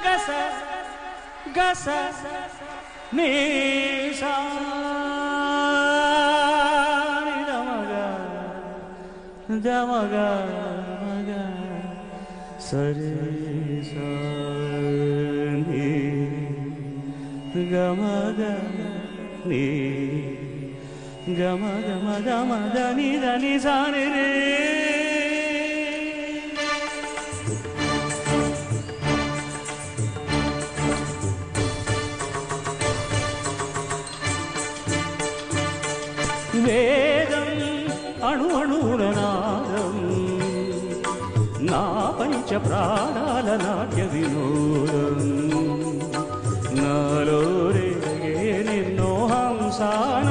గస గస నీ సా దమగ మగ సరి సని గమగ నీ గమగ మగ మద ని దని సాని రే వేదం అణు అణువుల నాదం నా పంచ ప్రాణాల నాట్య వినోదం నాలో రేగే నిన్నో హంసాన